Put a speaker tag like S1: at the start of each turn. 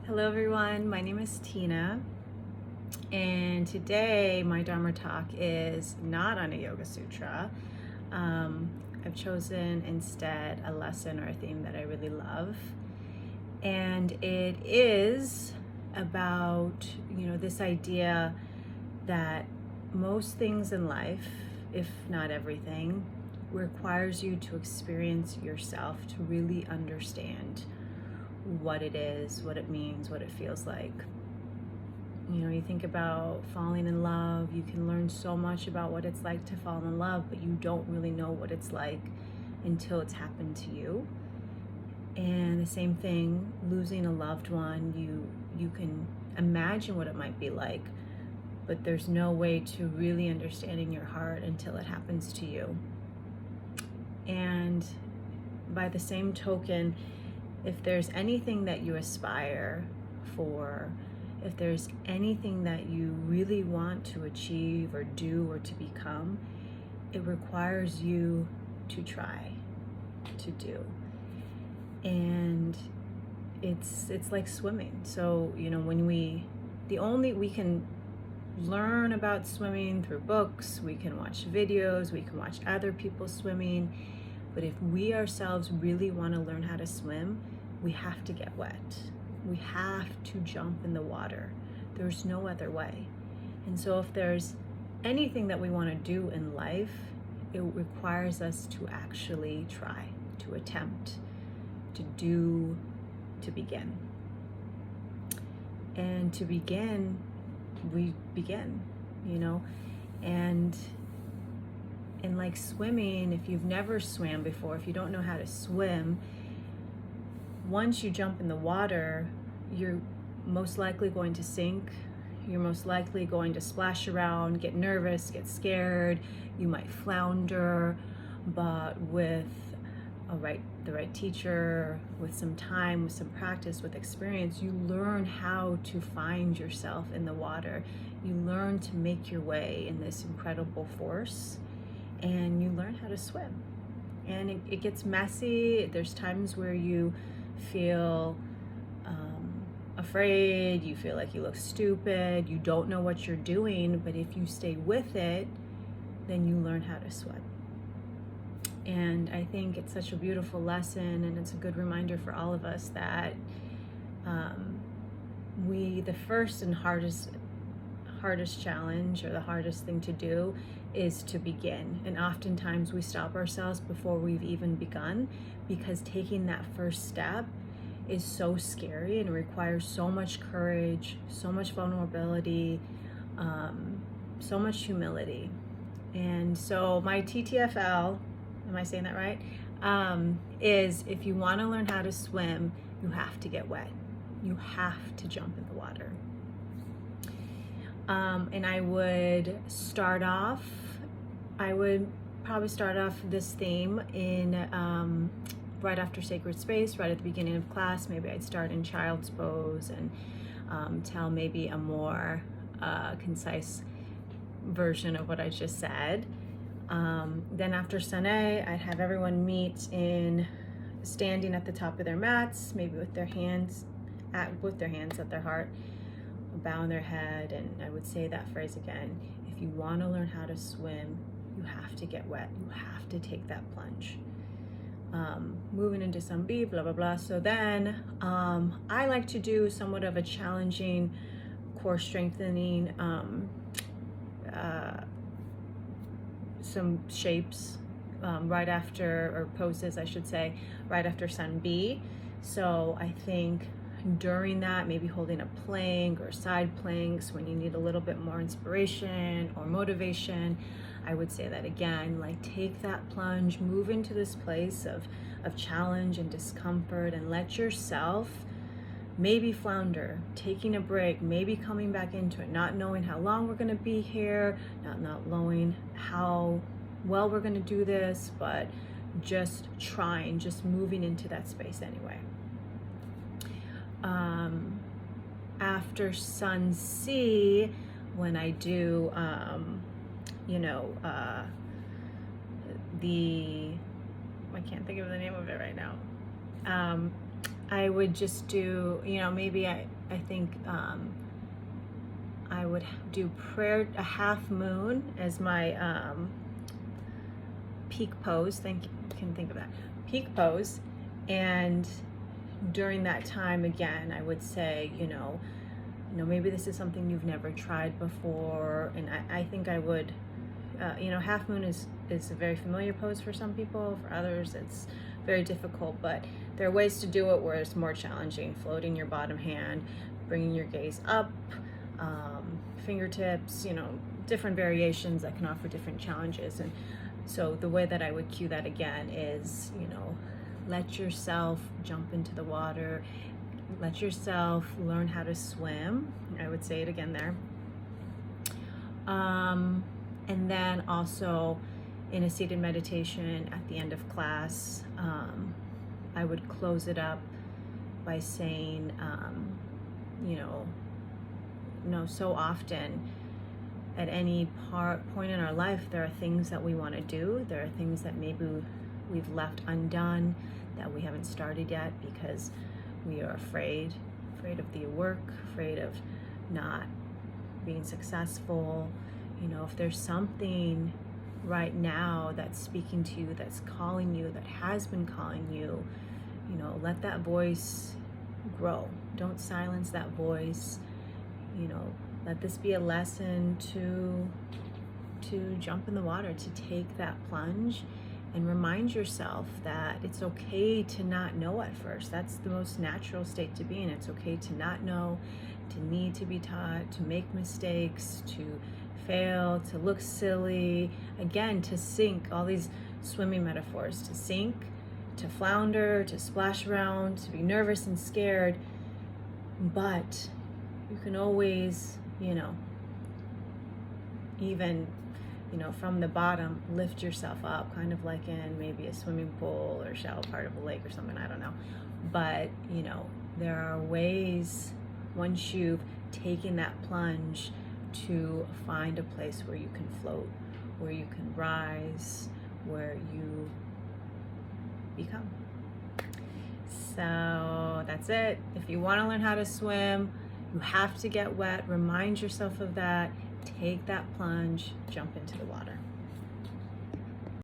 S1: Hello everyone, my name is Tina, and today my Dharma talk is not on a Yoga Sutra. I've chosen instead a lesson or a theme that I really love, and it is about, this idea that most things in life, if not everything, requires you to experience yourself to really understand what it is, what it means, what it feels like. You think about falling in love, you can learn so much about what it's like to fall in love, but you don't really know what it's like until it's happened to you. And the same thing, losing a loved one, you can imagine what it might be like, but there's no way to really understand in your heart until it happens to you. And by the same token, if there's anything that you aspire for, if there's anything that you really want to achieve or do or to become, it requires you to try to do. And it's like swimming. So, we can learn about swimming through books, we can watch videos, we can watch other people swimming, but if we ourselves really want to learn how to swim, we have to get wet. We have to jump in the water. There's no other way. And so if there's anything that we want to do in life, it requires us to actually try, to attempt, to do, to begin. And to begin, we begin, and like swimming, if you've never swam before, if you don't know how to swim, once you jump in the water, you're most likely going to sink. You're most likely going to splash around, get nervous, get scared. You might flounder, but with the right teacher, with some time, with some practice, with experience, you learn how to find yourself in the water. You learn to make your way in this incredible force, and you learn how to swim. And it gets messy. There's times where you feel afraid, you feel like you look stupid, you don't know what you're doing, but if you stay with it, then you learn how to swim. And I think it's such a beautiful lesson, and it's a good reminder for all of us that the first and hardest challenge, or the hardest thing to do, is to begin. And oftentimes we stop ourselves before we've even begun, because taking that first step is so scary and requires so much courage, so much vulnerability, so much humility. And so my TTFL, am I saying that right? Is if you want to learn how to swim, you have to get wet. You have to jump in the water. And I would probably start off this theme in right after sacred space, right at the beginning of class. Maybe I'd start in child's pose and tell maybe a more concise version of what I just said. Then after Sane, I'd have everyone meet in standing at the top of their mats, maybe with their hands at their heart, bowing their head, and I would say that phrase again. If you want to learn how to swim, you have to get wet. You have to take that plunge. Moving into Sambi, blah, blah, blah. So then I like to do somewhat of a challenging core strengthening, some shapes right after, or poses I should say, right after Sun B. So I think during that, maybe holding a plank or side planks when you need a little bit more inspiration or motivation, I would say that again, like take that plunge, move into this place of challenge and discomfort, and let yourself maybe flounder, taking a break, maybe coming back into it, not knowing how long we're going to be here, not knowing how well we're going to do this, but just trying, just moving into that space anyway. After Sun C, when I do, I can't think of the name of it right now. I would just do, maybe I think I would do prayer, a half moon as my peak pose. Can think of that peak pose, and during that time again, I would say, maybe this is something you've never tried before, and I think I would, half moon is a very familiar pose for some people. For others, it's very difficult, but there are ways to do it where it's more challenging. Floating your bottom hand, bringing your gaze up, fingertips, different variations that can offer different challenges. And so the way that I would cue that again is, let yourself jump into the water, let yourself learn how to swim. I would say it again there. And then also in a seated meditation at the end of class, I would close it up by saying, so often at any point in our life, there are things that we want to do. There are things that maybe we've left undone, that we haven't started yet because we are afraid of the work, afraid of not being successful. If there's something right now that's speaking to you, that's calling you, that has been calling you, let that voice grow. Don't silence that voice. Let this be a lesson to jump in the water, to take that plunge, and remind yourself that it's okay to not know at first. That's the most natural state to be in. It's okay to not know, to need to be taught, to make mistakes, to fail, to look silly, again, to sink, all these swimming metaphors, to sink, to flounder, to splash around, to be nervous and scared. But you can always, even, from the bottom, lift yourself up, kind of like in maybe a swimming pool or shallow part of a lake or something, I don't know. But, there are ways, once you've taken that plunge, to find a place where you can float, where you can rise, where you become. So that's it. If you want to learn how to swim, you have to get wet. Remind yourself of that. Take that plunge, jump into the water.